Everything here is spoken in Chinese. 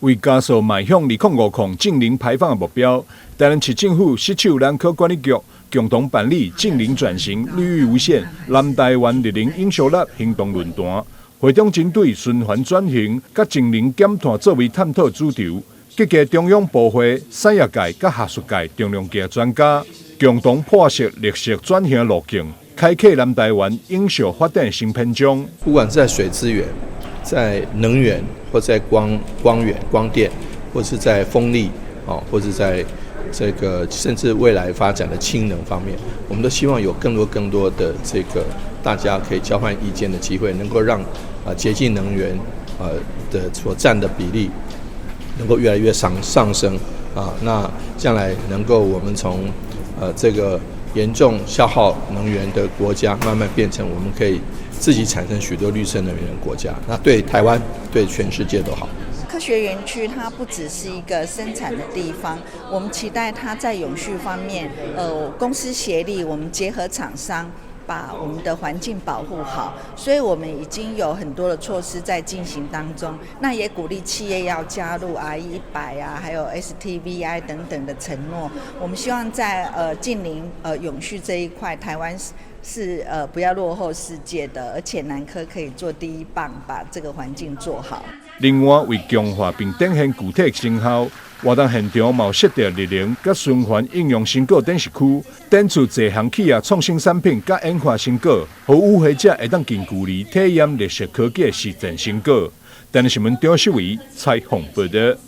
为加速迈向2050净零排放的目标，台南市政府携手人口管理局共同办理净零转型、绿域无限南台湾绿能影响力行动论坛。会中针对循环转型、甲净零减碳作为探讨主题，集结中央部会、产业界、甲学术界重量级专家，共同破析绿色转型的路径，开启南台湾永续发展新篇章。不管是在水资源、在能源，或在光源、光电，或是在风力，或是在这个甚至未来发展的氢能方面，我们都希望有更多的这个大家可以交换意见的机会，能够让洁净能源的所占的比例能够越来越上升那将来能够我们从这个严重消耗能源的国家，慢慢变成我们可以自己产生许多绿色能源的国家，那对台湾、对全世界都好。科学园区它不只是一个生产的地方，我们期待它在永续方面，公司协力，我们结合厂商，把我们的环境保护好。所以我们已经有很多的措施在进行当中，那也鼓励企业要加入 RE100还有 STVI 等等的承诺。我们希望在净零永续这一块，台湾是不要落后世界的，而且南科可以做第一棒，把这个环境做好。另外，为强化并展现具体成效，活动现场嘛有设定绿能甲循环应用成果展示区，展出多项企业创新产品甲研发成果，让有会者会当近距离体验绿色科技的实践成果。台南新闻张秀维采访报道。